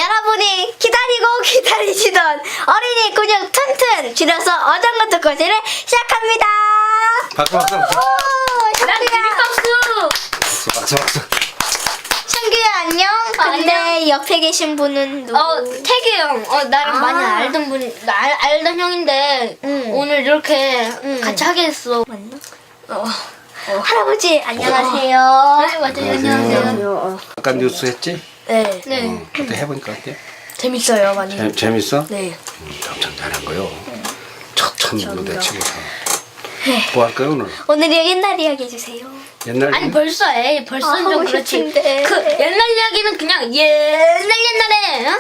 여러분이 기다리고 기다리시던 어린이 근육 튼튼 줄여서 어장부터 거지를 시작합니다. 박수 박수 박수 오, 난 샹규야. 박수 박수. 샹규야 안녕. 근데 옆에 계신 분은 누구? 태규 형. 나랑 아. 많이 알던 분, 알던 형인데 오늘 이렇게 같이 하게 됐어. 맞나? 할아버지 안녕하세요. 네, 맞아요. 안녕하세요. 아까 뉴스 했지? 네. 네. 그때 해보니까 어때? 재밌어요 많이. 재밌어? 네. 엄청 잘한 거요. 첫 무대 치고서. 뭐 할까요 오늘? 오늘이 옛날 이야기 해주세요. 옛날 아니 벌써 벌써 좀 하고 그렇지. 싶은데. 그 옛날 이야기는 그냥 옛날에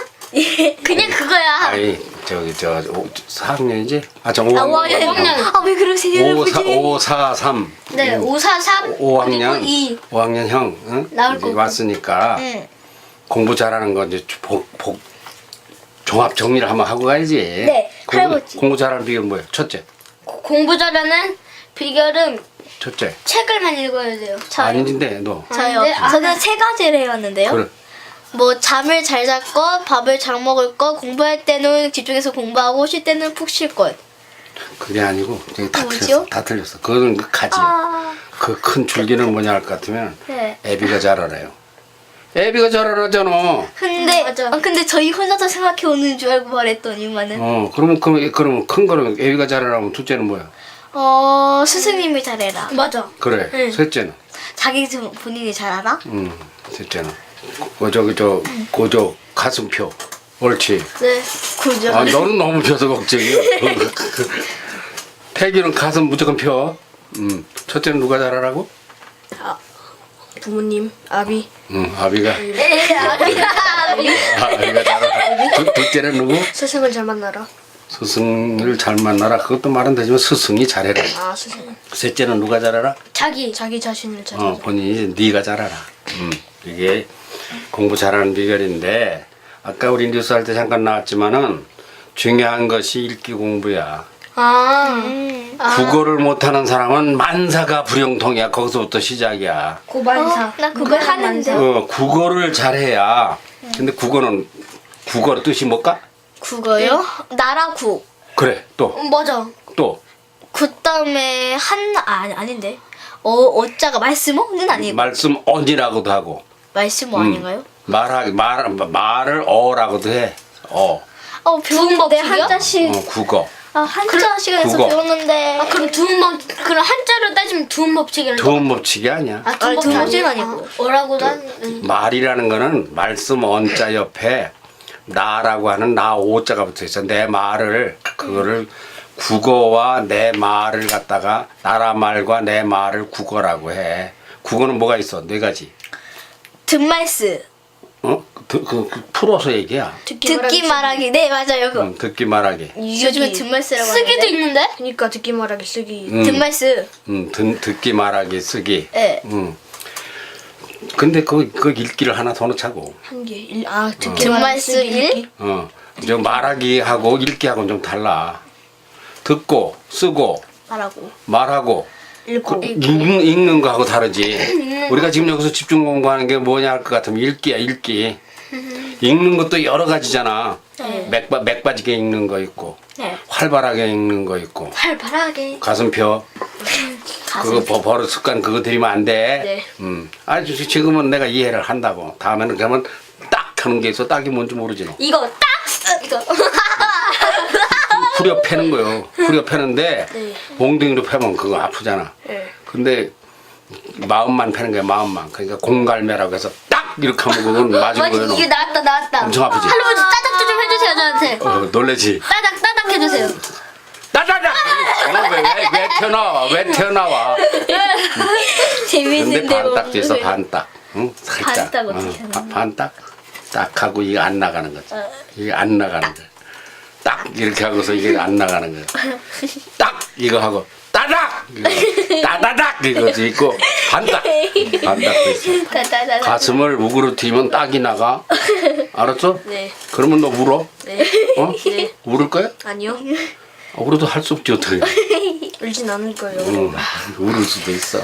그냥 그거야. 아니 저기 저 4학년이지? 아저 아, 5학년. 왜 그러세요 여러분? 543 네, 543 5학년 2. 5학년 형 응? 나올 이제 거고. 왔으니까 응. 공부 잘하는 거 이제 종합 정리를 한번 하고 가야지. 네, 할아버지. 공부 잘하는 비결은 뭐야? 첫째. 공부 잘하는 비결은 첫째. 책을 많이 읽어야 돼요. 아닌데 너. 저요. 네, 아, 저는 세 가지를 해왔는데요. 그래. 뭐 잠을 잘 잘 것, 밥을 잘 먹을 것, 공부할 때는 집중해서 공부하고 쉴 때는 푹 쉴 것. 그게 아니고 저기 다 뭐지요? 틀렸어. 다 틀렸어. 그거는 그 가지야. 아, 그 큰 줄기는 뭐냐 할 것 같으면 네. 애비가 잘 알아요. 애비가 잘 알아잖아. 근데 맞아. 근데 저희 혼자서 생각해 오는 줄 알고 말했더니만은 그러면 큰 거는 애비가 잘 알아면 둘째는 뭐야? 스승님이 잘해라. 맞아. 그래. 네. 셋째는. 자기 좀 본인이 잘 알아? 셋째는. 저기 가슴표. 옳지. 네. 그죠. 아 너는 너무 펴서 걱정이야. 태기는 가슴 무조건 펴. 첫째는 누가 잘 알아고? 부모님, 아비. 아비가. 아비가 잘 알아. 둘째는 누구? 스승을 잘 만나라. 스승을 잘 만나라. 그것도 말은 되지만 스승이 잘해라. 아, 스승. 셋째는 누가 잘 알아? 자기 자신을 잘. 본인이 네가 잘 알아. 이게 공부 잘하는 비결인데 아까 우리 뉴스 할 때 잠깐 나왔지만은 중요한 것이 읽기 공부야. 국어를 못하는 사람은 만사가 불형통이야. 거기서부터 시작이야. 고반사. 나 그거 하는데. 국어를 잘해야. 근데 국어의 뜻이 뭘까? 국어요? 나라국. 그래. 또. 맞아. 또. 그 다음에 아닌데. 어자가 말씀어는 아니고. 말씀 언이라고도 하고. 말씀어 아닌가요? 말을 어라고도 해. 배웠는데 법칙이요? 한자씩. 국어. 한자 시간에서 국어. 배웠는데. 그럼 그럼 한자로 따지면 두음 법칙이라는 거. 두음 법칙이 아니야. 두음 두음 법칙 법칙 아니고. 뭐라고도 한. 말이라는 거는 말씀 언자 옆에 나라고 하는 나 오자가 붙어 있어. 내 말을 그거를 국어와 내 말을 갖다가 나라 말과 내 말을 국어라고 해. 국어는 뭐가 있어? 네 가지. 듣말스. 풀어서 얘기야. 듣기 말하기. 네 맞아요 그거. 듣기 말하기. 요즘에 듣말스라고 쓰기도 하는데. 있는데? 그러니까 듣기 말하기 쓰기. 듣말스. 듣기 말하기 쓰기. 네. 근데 그 읽기를 하나 더 넣자고. 한 개. 듣기 듣말스 말하기 쓰기. 1. 저 말하기하고 읽기하고는 좀 달라. 듣고 쓰고 말하고 읽고. 읽는 거하고 다르지. 우리가 지금 여기서 집중 공부하는 게 뭐냐 할 것 같으면 읽기야 읽기. 읽는 것도 여러 가지잖아. 맥빠지게 읽는 거 있고 네. 활발하게 읽는 거 있고 활발하게. 가슴표. 그거 버릇 습관 그거 들이면 안 돼. 지금은 내가 이해를 한다고. 다음에는 그러면 딱 하는 게 있어. 딱이 뭔지 모르지 너. 이거 딱! 이거. 후려 패는 거요. 후려 패는데 몽둥이로 패면 그거 아프잖아. 근데 마음만 패는 거야. 마음만. 그러니까 공갈매라고 해서 딱 이렇게 하면 그건 맞은 거예요. 이게 나왔다. 엄청 아프지? 할아버지 따닥도 좀 해주세요 저한테. 놀래지. 따닥 해주세요. 따다닥. 왜 튀어나와? 근데 재밌는데 반딱도 있어. 반딱. 응? 살짝. 반딱 어떻게 하는 거야? 반딱. 딱 하고 이게 안 나가는 거지. 이게 안 나가는 거야. 딱 이렇게 하고서 이게 안 나가는 거야. 딱 이거 하고 따닥 따다닥 이거도 있고 반딱도 있어. 가슴을 우그로 뒤면 딱이 나가. 알았어? 네. 그러면 너 울어? 네. 네. 울을 거야? 아니요. 울어도 할 수 없지 어떻게? 울진 않을 거예요. 울을 수도 있어.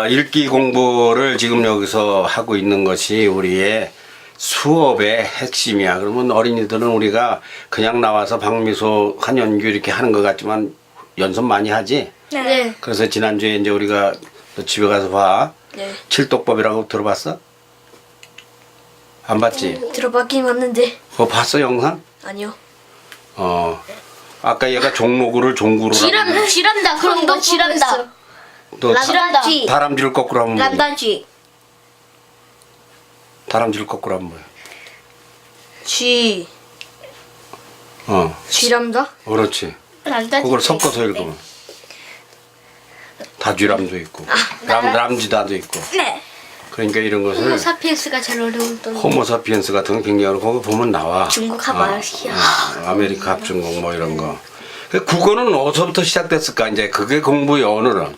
읽기 공부를 지금 여기서 하고 있는 것이 우리의 수업의 핵심이야. 그러면 어린이들은 우리가 그냥 나와서 박미소, 한연규 이렇게 하는 것 같지만 연습 많이 하지. 네. 그래서 지난주에 이제 우리가 너 집에 가서 봐. 네. 칠독법이라고 들어봤어? 안 봤지? 들어봤긴 봤는데 그거 봤어 영상? 아니요. 아까 얘가 종로구를 종구로 지란다 그런 거 지란다. 너 람단쥐. 다람쥐를 거꾸로 하면 뭐야? 람단쥐. 다람쥐를 거꾸로 하면 뭐야? 쥐 쥐람다? 그렇지. 람단쥐. 그걸 섞어서 읽으면 다쥐람도 있고 람쥐다도 있고. 네. 그러니까 이런 것을 호모사피엔스가 제일 어려운 또. 호모사피엔스 같은 건 굉장히 어려워. 거기 보면 나와. 중국 합아시아. 아메리카 합중국 뭐 이런 거. 그 국어는 어디서부터 시작됐을까? 이제 그게 공부의 언어는.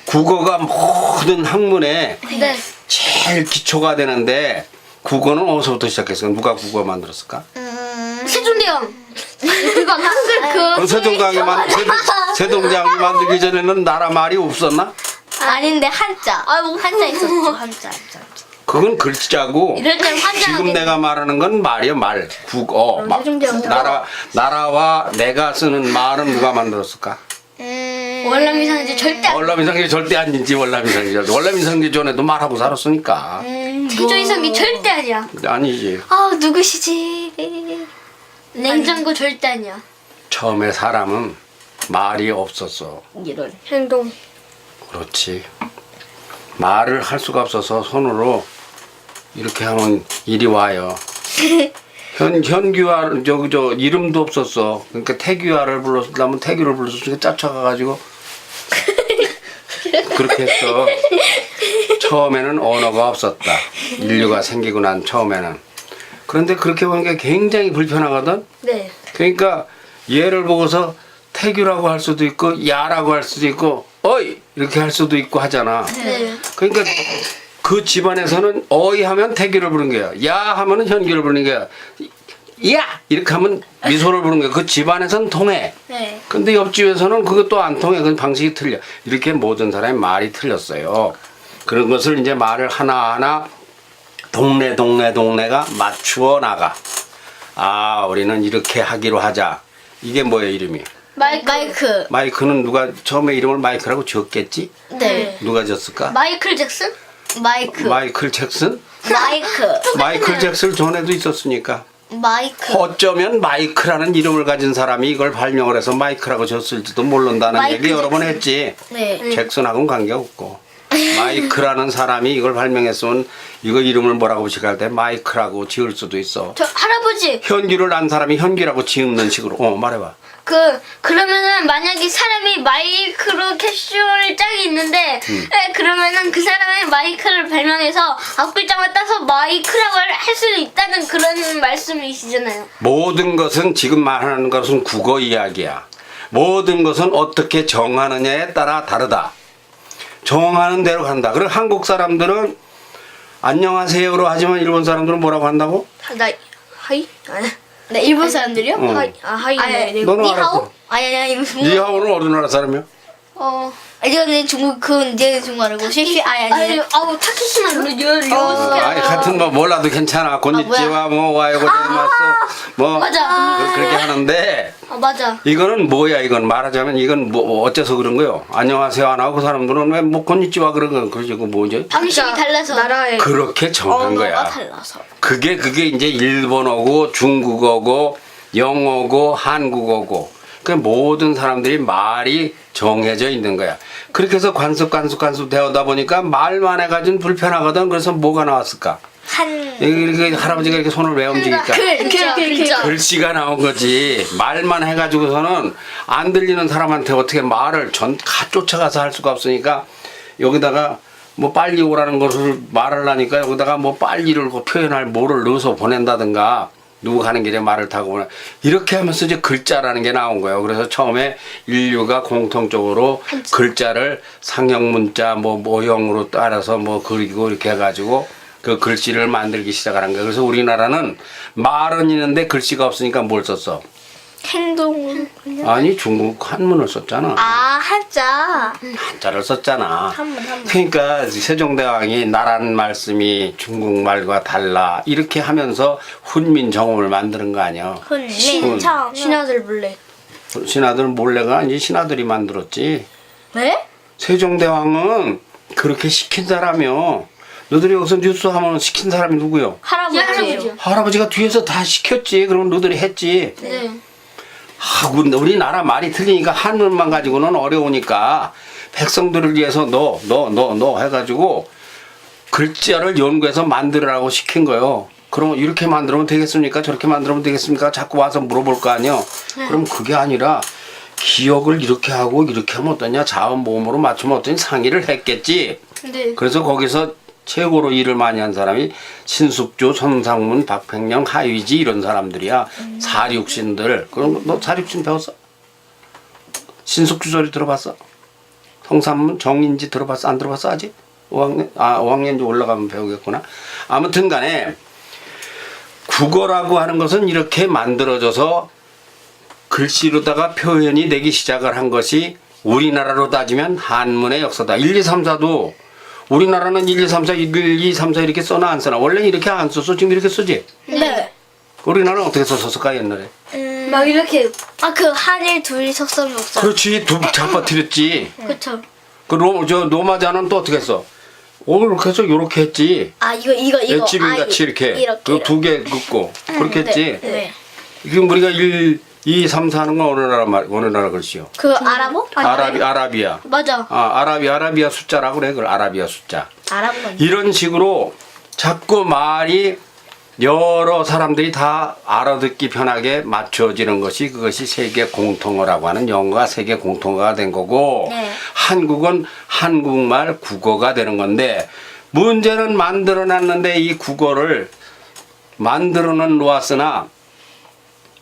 국어가 모든 학문에 네. 제일 기초가 되는데 국어는 어디서부터 시작했을까? 누가 국어 만들었을까? 세종대왕. 그거 한글 그럼 세종대왕이 만들기 전에는 나라 말이 없었나? 아닌데 한자. 한자 있었죠. 한자. 그건 글자고. 이럴 땐 환장하게. 지금 내가 말하는 건 말이야 말. 국어. 나라와 내가 쓰는 말은 누가 만들었을까? 월남이상이지 절대 안. 월남이상이 절대 아니지. 월남이상기 전에도 말하고 살았으니까. 태조이상이 절대 아니야. 아니지. 아 누구시지? 냉장고 절대 아니야. 처음에 사람은 말이 없었어. 이런. 행동. 그렇지. 말을 할 수가 없어서 손으로 이렇게 하면 일이 와요. 현규화 저 이름도 없었어. 그러니까 태규화를 불렀으면 태규를 불렀으니까 짜쳐가가지고 그렇게 했어. 처음에는 언어가 없었다. 인류가 생기고 난 처음에는. 그런데 그렇게 보니까 굉장히 불편하거든. 네. 그러니까 얘를 보고서 태규라고 할 수도 있고 야라고 할 수도 있고 어이 이렇게 할 수도 있고 하잖아. 네. 그러니까 그 집안에서는 어이 하면 태규를 부르는 거야. 야 하면은 현규를 부르는 거야. 야 이렇게 하면 미소를 부르는 거야. 그 집안에서는 통해. 네. 근데 옆집에서는 그것도 안 통해. 그 방식이 틀려. 이렇게 모든 사람이 말이 틀렸어요. 그런 것을 이제 말을 하나하나 동네가 맞추어 나가. 아 우리는 이렇게 하기로 하자. 이게 뭐예요 이름이? 마이크. 마이크는 누가 처음에 이름을 마이크라고 지었겠지? 네. 누가 지었을까? 마이클 잭슨? 마이크. 마이클 잭슨? 마이크. 마이클 잭슨 전에도 있었으니까. 마이크. 어쩌면 마이크라는 이름을 가진 사람이 이걸 발명을 해서 마이크라고 줬을지도 모른다는 마이클 얘기 여러 번 잭슨. 했지. 네. 잭슨하고는 관계없고. 마이크라는 사람이 이걸 발명했으면 이거 이름을 뭐라고 지을 때 마이크라고 지을 수도 있어. 저 할아버지 현규를 난 사람이 현규라고 지은 식으로. 말해봐. 그러면은 만약에 사람이 마이크로 캡슐 짝이 있는데 그러면은 그 사람이 마이크를 발명해서 앞글자만 따서 마이크라고 할 수 있다는 그런 말씀이시잖아요. 모든 것은 지금 말하는 것은 국어 이야기야. 모든 것은 어떻게 정하느냐에 따라 다르다. 정하는 대로 간다. 그리고 한국 사람들은 안녕하세요로 하지만 일본 사람들은 뭐라고 한다고? 나 하이? 아니. 네, 일본 사람들이요? 응. 하이. 아니, 너는 니하오? 알았어. 아니, 니하오는 어느 나라 사람이야? 이거는 중국, 그건 이제 중국어고, 쉐키, 아니. 아우 타케시만 아니 같은 뭐 몰라도 괜찮아. 곤니찌와 뭐 와요 고자이마스 뭐 맞아. 그렇게 하는데 맞아. 이거는 뭐야? 이건 말하자면 이건 뭐 어째서 그런 거요? 안녕하세요 안 하고 그 사람들은 왜 뭐 곤니찌와 그런 건 그러지 그 뭐지? 방식이 달라서. 나라의 그렇게 정한 언어가 거야. 달라서. 그게 이제 일본어고 중국어고 영어고 한국어고 그 모든 사람들이 말이 정해져 있는 거야. 그렇게 해서 관습 되어다 보니까 말만 해가지고 불편하거든. 그래서 뭐가 나왔을까? 이렇게 할아버지가 이렇게 손을 왜 움직일까? 글자. 글씨가 나온 거지. 말만 해가지고서는 안 들리는 사람한테 어떻게 말을 쫓아가서 할 수가 없으니까 여기다가 뭐 빨리 오라는 것을 말을 하니까 여기다가 뭐 빨리를 표현할 뭐를 넣어서 보낸다든가 누구 가는 길에 말을 타고 오나 이렇게 하면서 이제 글자라는 게 나온 거예요. 그래서 처음에 인류가 공통적으로 글자를 상형 문자 뭐 모형으로 따라서 뭐 그리고 이렇게 해가지고 그 글씨를 만들기 시작하는 거예요. 그래서 우리나라는 말은 있는데 글씨가 없으니까 뭘 썼어? 행동으로. 아니 중국 한문을 썼잖아. 아, 한자. 한자를 썼잖아. 한문. 그러니까 세종대왕이 나란 말씀이 중국말과 달라 이렇게 하면서 훈민정음을 만드는 거 아니야. 신청. 신하들 몰래. 신하들 몰래가 아니지 신하들이 만들었지. 왜? 세종대왕은 그렇게 시킨 사람이요. 너들이 여기서 뉴스 하면 시킨 사람이 누구요? 할아버지. 할아버지가 뒤에서 다 시켰지. 그럼 너들이 했지. 네. 하고 우리나라 말이 틀리니까 한문만 가지고는 어려우니까 백성들을 위해서 너 해가지고 글자를 연구해서 만들으라고 시킨 거예요. 그러면 이렇게 만들면 되겠습니까? 저렇게 만들면 되겠습니까? 자꾸 와서 물어볼 거 아니요. 그럼 그게 아니라 기억을 이렇게 하고 이렇게 하면 어떠냐? 자원모음으로 맞추면 어떠냐? 상의를 했겠지. 네. 그래서 거기서 최고로 일을 많이 한 사람이 신숙주, 손상문, 박팽령, 하위지 이런 사람들이야. 사륙신들. 그럼 너 사륙신 배웠어? 신숙주 소리 들어봤어? 성산문, 정인지 들어봤어? 안 들어봤어 아직? 5학년? 5학년 올라가면 배우겠구나. 아무튼 간에 국어라고 하는 것은 이렇게 만들어져서 글씨로다가 표현이 되기 시작을 한 것이 우리나라로 따지면 한문의 역사다. 1, 2, 3, 4도 우리나라는 1, 2, 3, 4, 1, 2, 3, 4 이렇게 써나 안 써나? 원래 이렇게 안 썼어? 지금 이렇게 쓰지? 네. 우리나라는 어떻게 썼을까 옛날에? 막 이렇게 그 한일 둘이 석섬이 없어. 그렇지 두 잡아뜨렸지. 그쵸. 그 노마자는 또 어떻게 했어? 이렇게 해서 요렇게 했지. 아, 이거. 애지빙 같이 이렇게 그 두 개 긋고 그렇게 했지. 네. 지금 우리가 1, 2, 3, 4 하는 건 어느 나라 글씨요? 그 아랍어? 아라비아. 맞아. 아라비아 숫자라고 그래. 그걸 아라비아 숫자. 아랍어. 이런 식으로 자꾸 말이 여러 사람들이 다 알아듣기 편하게 맞춰지는 것이 그것이 세계 공통어라고 하는 영어가 세계 공통어가 된 거고 네. 한국은 한국말 국어가 되는 건데 문제는 만들어놨는데 이 국어를 만들어는 놓았으나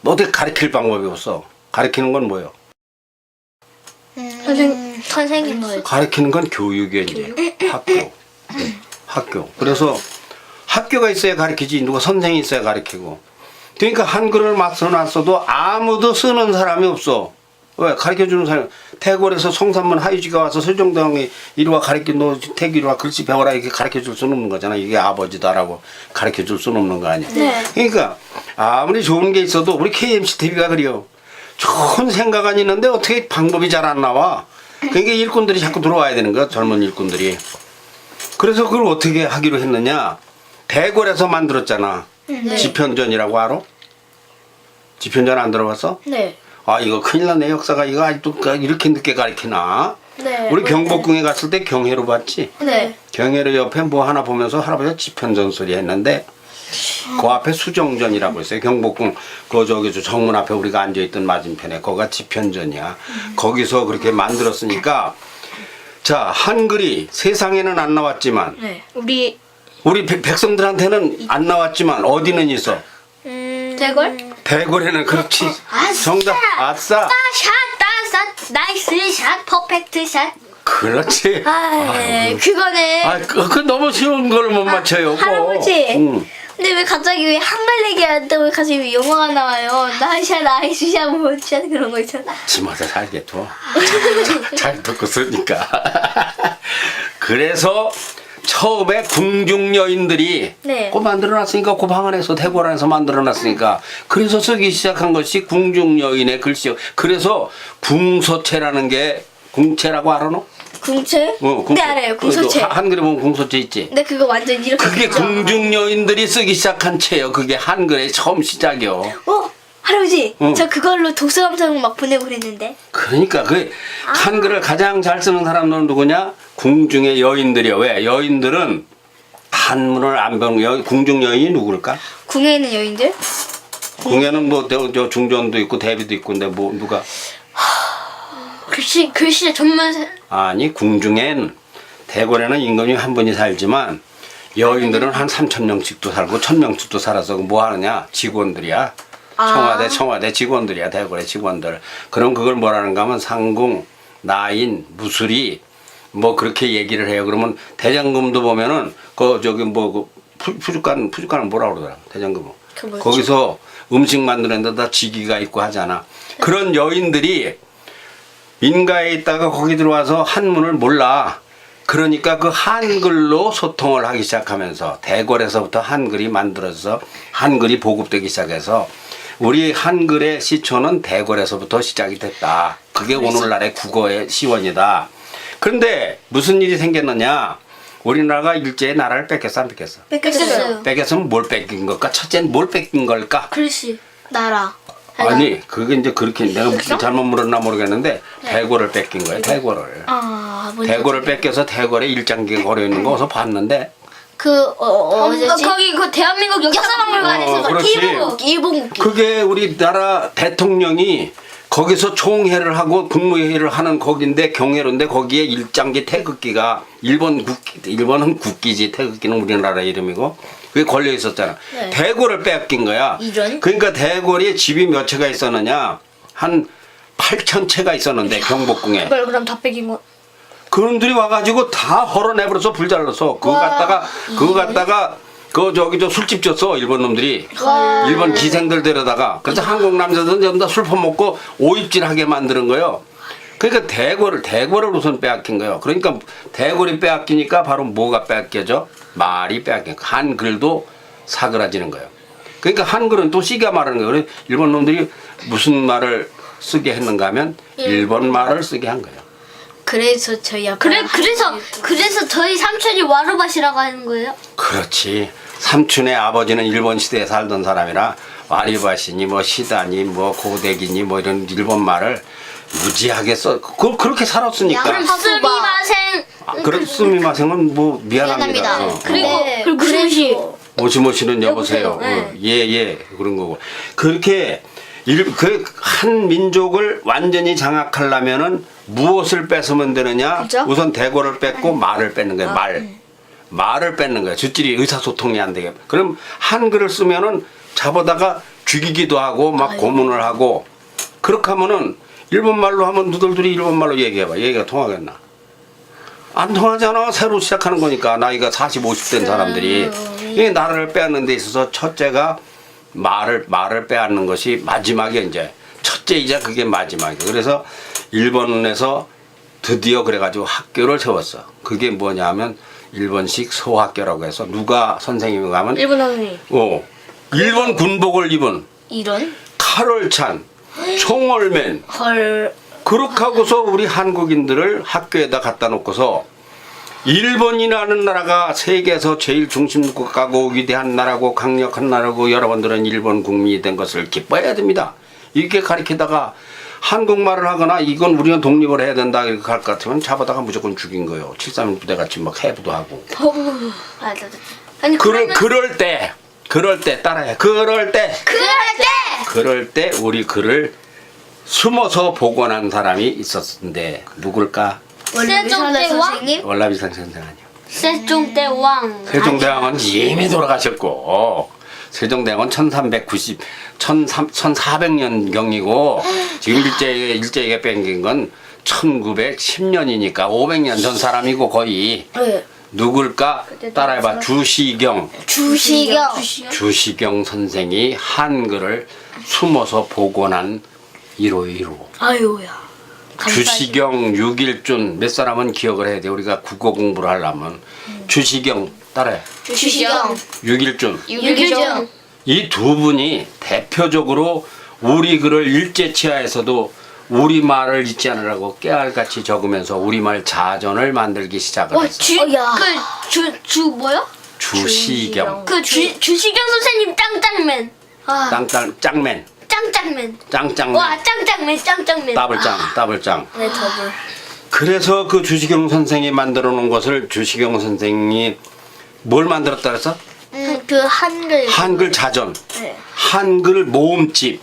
어떻게 가르칠 방법이 없어. 가르치는 건 뭐예요? 선생님 뭐예요? 가르치는 건 교육이지. 학교. 그래서 학교가 있어야 가르치지 누가 선생이 있어야 가르치고. 그러니까 한글을 막 써놨어도 아무도 쓰는 사람이 없어. 왜? 가르쳐주는 사람이 태골에서 성산문 하유지가 와서 세종대왕이 이리 와 너 태기 이리 와 글씨 배워라 이렇게 가르쳐줄 수는 없는 거잖아. 이게 아버지다라고 가르쳐줄 수는 없는 거 아니야. 네. 그러니까 아무리 좋은 게 있어도 우리 KMC TV가 그래요. 좋은 생각은 있는데 어떻게 방법이 잘 안 나와. 그러니까 일꾼들이 자꾸 들어와야 되는 거야. 젊은 일꾼들이. 그래서 그걸 어떻게 하기로 했느냐. 대궐에서 만들었잖아. 지편전이라고 알아? 지편전 안 들어봤어? 네. 아 이거 큰일 났네. 역사가 이거 아직도 이렇게 늦게 가르치나. 네. 우리 경복궁에 갔을 때 경회로 봤지. 네. 경회로 옆에 뭐 하나 보면서 할아버지가 지편전 소리 했는데 그 앞에 수정전이라고 있어요. 경복궁 그 저기 저 정문 앞에 우리가 앉아있던 맞은편에 거기가 지편전이야. 거기서 그렇게 만들었으니까 자 한글이 세상에는 안 나왔지만 네. 우리 백성들한테는 안 나왔지만 어디는 있어? 대걸? 대궐에는 그렇지. 정답. 아싸. 샷, 나이스 샷, 퍼펙트 샷. 그렇지. 그거는 그 너무 쉬운 걸 못 맞춰요. 그거. 할아버지. 응. 근데 왜 갑자기 왜 한글 얘기하는데 왜 갑자기 왜 영어가 나와요? 나이샤 나이스샤 뭐샤 그런 거 있잖아. 지마다 살겠죠. 잘 듣고 쓰니까. 그래서 처음에 궁중 여인들이 네. 그 만들어놨으니까 그 방 안에서 대궐 안에서 만들어놨으니까 그래서 쓰기 시작한 것이 궁중 여인의 글씨요. 그래서 궁서체라는 게 궁체라고 알아 너? 궁체? 궁체. 네 알아요. 궁서체. 한글에 보면 궁서체 있지. 근데 그거 완전 이렇게. 그게 그죠? 궁중 여인들이 쓰기 시작한 체요. 그게 한글의 처음 시작이요. 할아버지, 응. 저 그걸로 독서 감상 막 보내고 그랬는데. 그러니까 그 한글을 가장 잘 쓰는 사람들은 누구냐? 궁중의 여인들이요. 왜? 여인들은 한문을 안 배우는 궁중 여인이 누굴까? 궁에 있는 여인들? 궁에는 뭐 저 중전도 있고 대비도 있고 근데 뭐 누가 글씨 전문 아니 궁중엔 대궐에는 임금이 한 분이 살지만 여인들은 한 3,000명씩도 살고 1,000명씩도 살아서 뭐 하느냐? 직원들이야. 청와대 직원들이야. 대궐의 직원들. 그럼 그걸 뭐라는가 하면 상궁, 나인, 무술이 뭐 그렇게 얘기를 해요. 그러면 대장금도 보면은 그 저기 뭐 그 푸주간은 뭐라 그러더라. 대장금은 거기서 음식 만드는 데다 지기가 있고 하잖아. 그런 여인들이 민가에 있다가 거기 들어와서 한문을 몰라. 그러니까 그 한글로 소통을 하기 시작하면서 대궐에서부터 한글이 만들어져서 한글이 보급되기 시작해서 우리 한글의 시초는 대궐에서부터 시작이 됐다. 그게 오늘날의 국어의 시원이다. 그런데 무슨 일이 생겼느냐? 우리나라가 일제히 나라를 뺏겼어 안 뺏겼어? 뺏겼어요. 뺏겼으면 뭘 뺏긴 걸까? 첫째는 뭘 뺏긴 걸까? 글씨. 나라. 아니 그게 이제 그렇게 내가 무슨 잘못 물었나 모르겠는데 대궐을 뺏긴 거야. 대궐을. 대궐을 뺏겨서 대궐에 일장기가 걸려 있는 거 어서 봤는데. 어디지? 거기 그 대한민국 역사박물관에서 그렇지. 일본 그게 우리나라 대통령이 거기서 총회를 하고 국무회의를 하는 거긴데 경회로인데 거기에 일장기 태극기가 일본은 국기지 태극기는 우리나라 이름이고 그게 걸려 있었잖아. 네. 대궐을 뺏긴 거야. 이런? 그러니까 대궐이 집이 몇 채가 있었느냐? 한 8,000채가 있었는데 경복궁에. 그걸 그럼 다 뺏긴 거. 그놈들이 와가지고 다 헐어내버려서 불잘랐어. 그거 갖다가 그 저기 저 술집 줬어 일본 놈들이. 일본 기생들 데려다가 그래서 한국 남자들은 전부 다 술 퍼먹고 오입질하게 만드는 거예요. 그러니까 대궐을 우선 빼앗긴 거예요. 그러니까 대궐이 빼앗기니까 바로 뭐가 빼앗겨져? 말이 빼앗긴 거예요. 한글도 사그라지는 거예요. 그러니까 한글은 또 씨가 말하는 거예요. 그래서 일본 놈들이 무슨 말을 쓰게 했는가 하면 일본 말을 쓰게 한 거예요. 그래서 저희 아빠 그래서 저희 삼촌이 와르바시라고 하는 거예요? 그렇지. 삼촌의 아버지는 일본 시대에 살던 사람이라 와리바시니 뭐 시다니 뭐 고데기니 뭐 이런 일본 말을 무지하게 써. 그렇게 살았으니까. 스미마생. 그런 스미마생은 뭐 미안합니다. 그리고 무시무시. 모시모시는 여보세요. 예 그런 거고. 그렇게 그 한 민족을 완전히 장악하려면은 무엇을 뺏으면 되느냐? 그죠? 우선 대궐을 뺏고 말을 뺏는 거예요. 말을 뺏는 거예요. 저들이 의사소통이 안 되게. 그럼 한글을 쓰면은 잡아다가 죽이기도 하고 막 고문을 하고 그렇게 하면은 일본말로 하면 누들들이 일본말로 얘기해봐. 얘기가 통하겠나? 안 통하잖아. 새로 시작하는 거니까 나이가 40, 50된 사람들이 이 나라를 빼앗는 데 있어서 첫째가 말을 빼앗는 것이 마지막에 이제 첫째이자 그게 마지막이에요. 그래서 일본에서 드디어 그래가지고 학교를 세웠어. 그게 뭐냐면 일본식 소학교라고 해서 누가 선생님이 가면 일본 선생님. 일본 군복을 입은 이런 칼을 찬 총을 맨 헐 그렇게 하고서 우리 한국인들을 학교에다 갖다 놓고서 일본이라는 나라가 세계에서 제일 중심국가고 위대한 나라고 강력한 나라고 여러분들은 일본 국민이 된 것을 기뻐해야 됩니다. 이렇게 가리키다가 한국말을 하거나 이건 우리는 독립을 해야 된다 이렇게 할 것 같으면 잡아다가 무조건 죽인 거예요. 7.1 부대같이 막 해부도 하고. 아니 그럴 때 따라해. 그럴 때 우리 글을 숨어서 복원한 사람이 있었는데 누굴까? 세종대왕. 선생님 월남이산 선생 아니요. 세종대왕. 세종대왕은 이미 돌아가셨고 세종대왕은 1400년 경이고 지금 일제에게 뺏긴 건 1910년이니까 500년 전 사람이고 거의 누굴까 따라해봐. 주시경 선생이 한글을 숨어서 복원한 1호. 아유야 주시경, 육일준 몇 사람은 기억을 해야 돼. 우리가 국어 공부를 하려면 주시경 따라해. 주시경 육일준 유기종 이 두 분이 대표적으로 우리 글을 일제치하에서도 우리말을 잊지 않으라고 깨알같이 적으면서 우리말 자전을 만들기 시작을 했어. 주 뭐요? 주시경. 주시경 선생님 짱짱맨. 짱맨. 짱짱맨. 와 짱짱맨. 따블짱. 네 더블 그래서 그 주시경 선생이 만들어 놓은 것을 주시경 선생이 뭘 만들었다 그래서? 그 한글 자전. 네. 한글 모음집.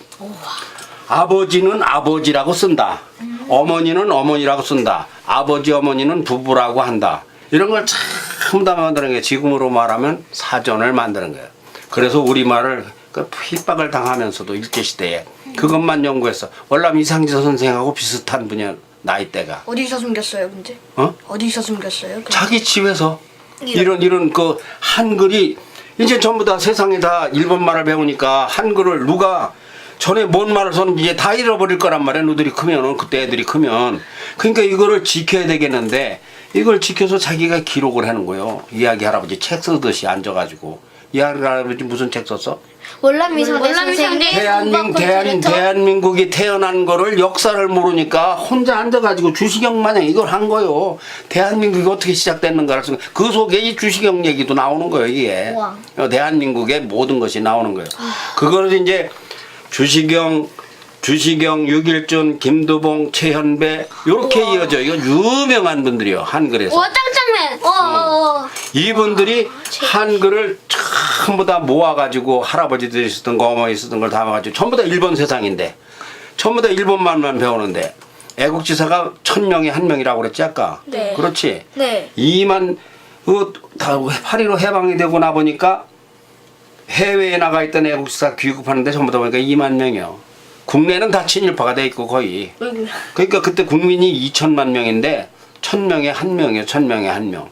아버지는 아버지라고 쓴다. 어머니는 어머니라고 쓴다. 아버지 어머니는 부부라고 한다. 이런 걸 전부 다 만드는 게 지금으로 말하면 사전을 만드는 거예요. 그래서 우리말을 그 핍박을 당하면서도 일제시대에 그것만 연구했어. 월남 이상지 선생하고 비슷한 분야 나이대가. 어디서 숨겼어요, 근데? 어? 어디서 숨겼어요? 자기 집에서 이런 그 한글이 이제 전부 다 세상이 다 일본말을 배우니까 한글을 누가 전에 뭔 말을 썼는지 이제 다 잃어버릴 거란 말이야. 너들이 크면은 그때 애들이 크면. 그러니까 이거를 지켜야 되겠는데 이걸 지켜서 자기가 기록을 하는 거예요. 이야기 할아버지 책 쓰듯이 앉아가지고. 이야기 할아버지 무슨 책 썼어? 월남미선의 월남미선의 선생님. 대한민국이 태어난 거를 역사를 모르니까 혼자 앉아가지고 주시경 마냥 이걸 한 거요. 대한민국이 어떻게 시작됐는가를 쓰고 그 속에 이 주시경 얘기도 나오는 거예요. 이게 우와. 대한민국의 모든 것이 나오는 거예요. 그거를 이제 주시경, 6일준, 김두봉, 최현배 이렇게 이어져. 이거 유명한 분들이요. 한글에서. 와 짱짱맨. 이분들이 한글을 전부 다 모아가지고 할아버지들이 쓰던 거 어머니 쓰던 걸 담아가지고 전부 다 일본 세상인데 전부 다 일본말만 배우는데 애국지사가 1000명에 1명이라고 그랬지 아까. 네. 그렇지. 네. 2만 다 8.15 해방이 되고 나 보니까 해외에 나가 있던 애국지사 귀국하는데 전부 다 보니까 2만 명이요. 국내는 다 친일파가 돼 있고 거의. 그러니까 그때 국민이 2천만 명인데 1000명에 1명이에요. 1000명에 1명.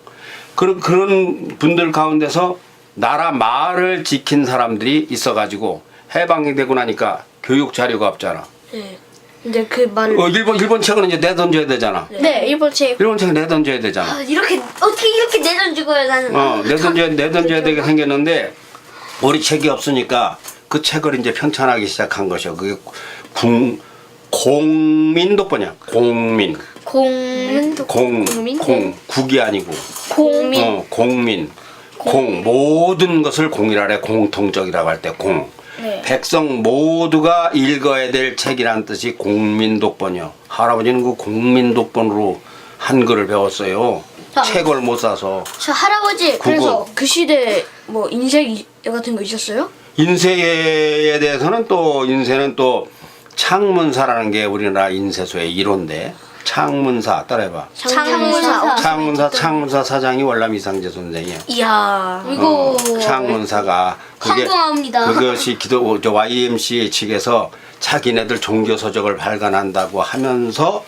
그런 분들 가운데서 나라 말을 지킨 사람들이 있어가지고 해방이 되고 나니까 교육 자료가 없잖아. 네. 근데 그 말을 일본 책은 이제 내던져야 되잖아. 네, 일본 책. 일본 책은 내던져야 되잖아. 이렇게 어떻게 이렇게 내던지고요 나는. 내던져야 되게 생겼는데 우리 책이 없으니까 그 책을 이제 편찬하기 시작한 것이요. 그게 공민독보냐? 공민. 국이 아니고. 공민. 공민. 모든 것을 공이라 해. 공통적이라고 할 때 공. 네. 백성 모두가 읽어야 될 책이란 뜻이 공민독본이요. 할아버지는 그 공민독본으로 한글을 배웠어요. 책을 못 사서. 저 할아버지 그래서 그 시대 뭐 인쇄 같은 거 있었어요? 인쇄에 대해서는 또 인쇄는 또 창문사라는 게 우리나라 인쇄소의 1호인데 창문사 따라해봐. 창문사 사장이 월남 이상재 선생이야. 이야. 이거 창문사가 황송합니다. 그것이 YMCA 측에서 자기네들 종교 서적을 발간한다고 하면서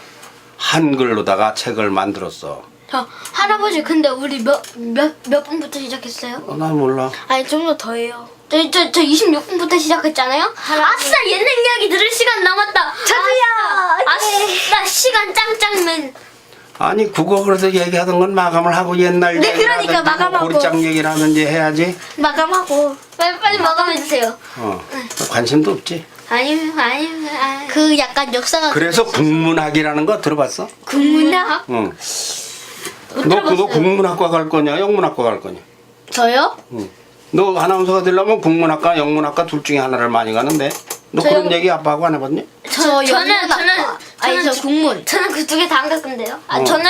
한글로다가 책을 만들었어. 저 할아버지 근데 우리 몇 분부터 시작했어요? 난 몰라. 아니 좀 더 더해요. 저 26분부터 시작했잖아요. 아싸 옛날 이야기 들을 시간 남았다. 저도요. 아싸 시간 짱짱맨. 아니 국어 그래서 얘기하던 건 마감을 하고 옛날 네, 얘기를 그러니까 하든지 마감하고. 고리장 얘기를 하든지 해야지. 마감하고 빨리 마감해 주세요. 관심도 없지. 아니. 그 약간 역사가 그래서 국문학이라는 거 들어봤어? 국문학? 응. 너 국문학과 갈 거냐 영문학과 갈 거냐? 저요? 응. 너 아나운서가 되려면 국문학과 영문학과 둘 중에 하나를 많이 가는데 너 그런 얘기 아빠하고 안 해봤니? 저는 아니 저 국문. 저는 그 두 개 다 안 갈 건데요. 저는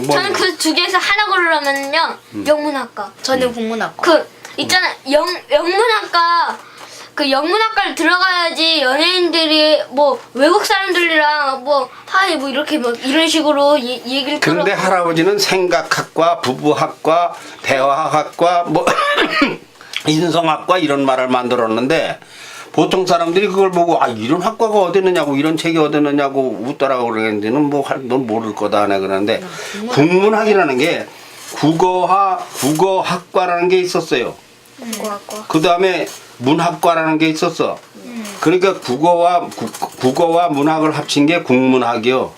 저는 그 두 개에서 하나 고르라면요 영문학과. 저는 국문학. 그 있잖아 영문학과. 그 영문학과를 들어가야지 연예인들이 뭐 외국 사람들이랑 뭐 하이 뭐 이렇게 뭐 이런 식으로 얘기를 그런데 끌어. 할아버지는 생각학과, 부부학과, 대화학과, 뭐 인성학과 이런 말을 만들었는데 보통 사람들이 그걸 보고 아 이런 학과가 어디 있느냐고 이런 책이 어디 있느냐고 웃더라고 그러는데는 넌 모를 거다 하네 그러는데 국문학이라는 게 국어학과라는 게 있었어요. 국어학과. 그 다음에 문학과라는 게 있었어. 그러니까 국어와 문학을 합친 게 국문학이요.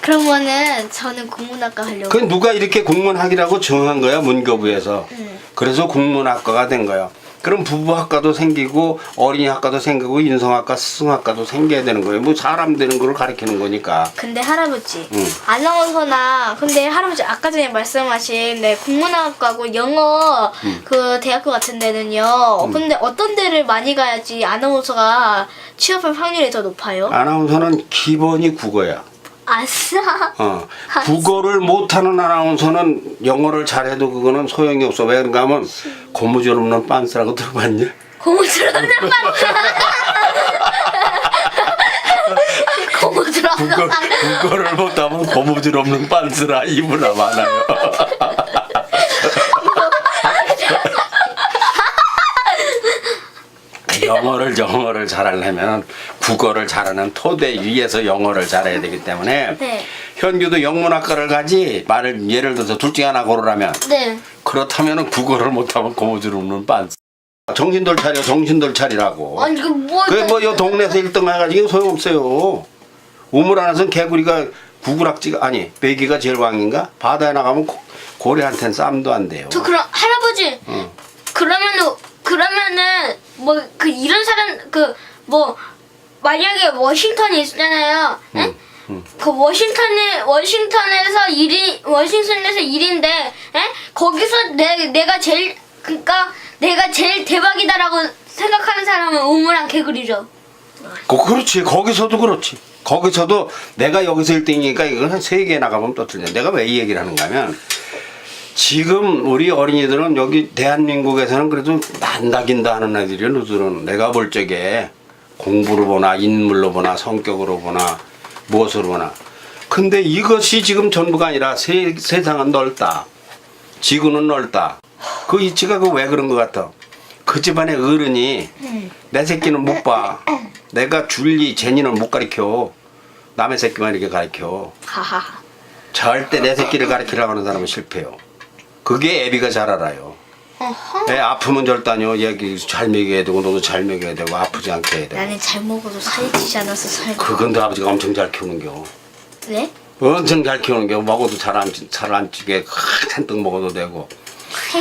그러면은 저는 국문학과 하려고. 그 누가 이렇게 국문학이라고 정한 거야 문교부에서. 그래서 국문학과가 된 거야. 그럼 부부학과도 생기고 어린이학과도 생기고 인성학과, 스승학과도 생겨야 되는 거예요. 뭐 사람 되는 걸 가르치는 거니까. 근데 할아버지 아나운서나 근데 할아버지 아까 전에 말씀하신 네, 국문학과고 영어 그 대학교 같은 데는요. 근데 어떤 데를 많이 가야지 아나운서가 취업할 확률이 더 높아요? 아나운서는 기본이 국어야. 아싸. 국어를 못하는 아나운서는 영어를 잘해도 그거는 소용이 없어. 왜 그런가 하면 고무줄 없는 빤스라고 들어봤냐? 고무줄 없는 빤스. 고무줄 없는 빤스. 국어를 못하면 고무줄 없는 빤스라 입으나 많아요. 영어를 잘하려면 국어를 잘하는 토대 위에서 영어를 잘해야 되기 때문에 네. 현규도 영문학과를 가지. 말을 예를 들어서 둘 중에 하나 고르라면. 네. 그렇다면 국어를 못하면 고무줄 없는 빤스. 정신돌 차려, 정신돌 차리라고. 아니 이거 뭐? 그게 뭐 요 동네에서 1등 해가지고 소용없어요. 우물 안에서는 개구리가 구구락지가 아니 베기가 제일 왕인가? 바다에 나가면 고래한테는 쌈도 안 돼요. 저 그럼 할아버지. 응. 그러면은 뭐 그 이런 사람 그 뭐 만약에 워싱턴이 있잖아요. 예? 그 워싱턴에서 일인데 예? 거기서 내가 제일 그러니까 내가 제일 대박이다라고 생각하는 사람은 우물안 개구리죠. 그렇지. 거기서도 그렇지. 거기서도 내가 여기서 1등이니까 이건 한 3개 나가보면 또 틀려. 내가 왜 이 얘기를 하는가 하면 지금 우리 어린이들은 여기 대한민국에서는 그래도 난다긴다 하는 애들이 누들은 내가 볼 적에 공부로 보나 인물로 보나 성격으로 보나 무엇으로 보나. 근데 이것이 지금 전부가 아니라 세상은 넓다. 지구는 넓다. 그 이치가 그 왜 그런 것 같아. 그 집안의 어른이 내 새끼는 못 봐. 내가 줄리 제니는 못 가르쳐. 남의 새끼만 이렇게 가르쳐. 하하. 절대 내 새끼를 가르치려고 하는 사람은 실패요. 그게 애비가 잘 알아요. 애 아프면 절단요. 얘기 잘 먹여야 되고 너도 잘 먹여야 되고 아프지 않게 해야 되고. 나는 잘 먹어도 살이 찌지 않아서 살고. 그건 너 아버지가 엄청 잘 키우는겨. 네? 엄청 잘 키우는겨. 먹어도 잘 안 찌게 잔뜩 먹어도 되고.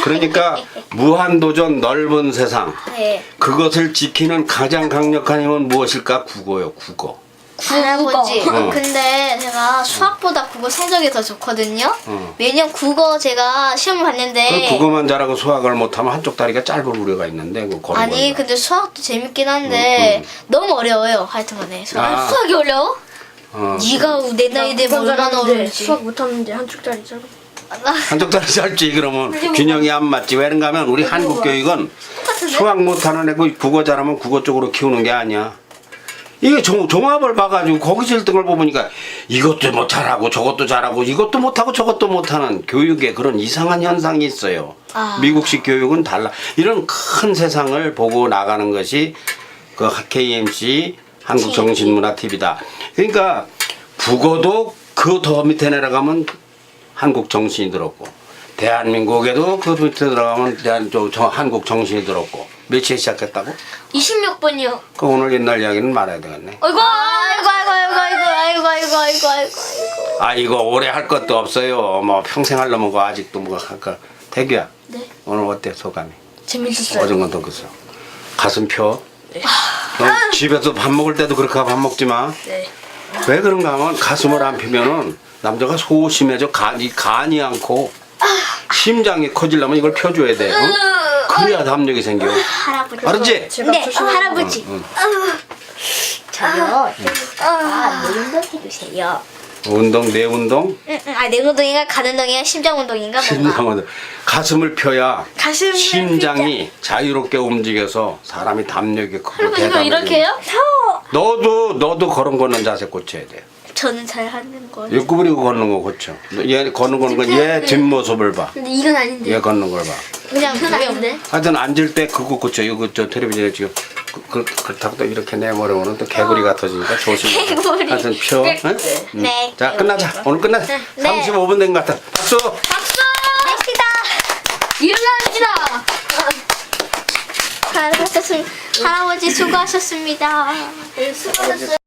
그러니까 무한도전 넓은 세상. 네. 그것을 지키는 가장 강력한 힘은 무엇일까? 국어요. 국어. 할아버지. 어. 근데 제가 수학보다 국어 성적이 더 좋거든요. 매년 국어 제가 시험을 봤는데. 그 국어만 잘하고 수학을 못하면 한쪽 다리가 짧을 우려가 있는데 그 거는 아니 거는. 근데 수학도 재밌긴 한데 너무 어려워요. 하여튼간에 수학. 아. 수학이 어려워? 네가 내 나이 되면 얼마나 어려운지. 수학 못하는데 한쪽 다리 짧아. 한쪽 다리 짧지 그러면 균형이 안 맞지. 왜 그런가 하면 우리 한국 교육은 수학 못하는 애고 국어 잘하면 국어 쪽으로 키우는 게 아니야. 이게 종합을 봐가지고 거기서 1등을 뽑으니까 이것도 뭐 잘하고 저것도 잘하고 이것도 못하고 저것도 못하는 교육에 그런 이상한 현상이 있어요. 미국식 교육은 달라. 이런 큰 세상을 보고 나가는 것이 그 KMC 한국정신문화TV다. 그러니까 국어도 그 더 밑에 내려가면 한국 정신이 들었고 대한민국에도 그 밑에 들어가면 한국 정신이 들었고. 며칠 시작했다고? 26번이요. 그 오늘 옛날 이야기는 말아야 되겠네. 아이고. 아 이거 오래 할 것도 없어요. 뭐 평생 하려면 그 아직도 뭐가 할까. 태규야. 네. 오늘 어때 소감이? 재밌었어요. 어정건도 그죠. 가슴 펴. 너 집에서 밥 먹을 때도 그렇게 밥 먹지 마. 네. 왜 그런가 하면 가슴을 안 피면은 남자가 소심해져. 간이 않고 심장이 커지려면 이걸 펴줘야 돼. 응? 그래야 담력이 생겨. 할아버지. 알았지? 제가 네, 조심히 할아버지. 저요. 내 운동 해주세요. 운동 내 운동. 내 운동인가 가는 운동인가 심장 운동인가 뭔가. 심장 운동. 가슴을 펴야 가슴을 심장이 자유롭게 움직여서 사람이 담력이 크고 할아버지 이거 대담해지는 이렇게 해요? 너도 걸음 걷는 자세 고쳐야 돼. 저는 잘 하는 걸. 얘 구부리고 걷는 거 고쳐. 얘 걷는 건 얘 뒷모습을 봐. 근데 이건 아닌데. 얘 걷는 걸 봐. 그냥 이건 아닌데. 하여튼 앉을 때 그거 고쳐. 이거 저 텔레비전에 지금 그렇다고 또 이렇게 내버려오면 또 개구리 같아지니까 조심해. 개구리. 하여튼 펴. 응? 네. 자 끝나자. 오늘 끝나자. 네. 35분 된 것 같아. 박수. 박수! 냅시다. 일어납시다. 할아버지 수고하셨습니다. 수고하셨어요.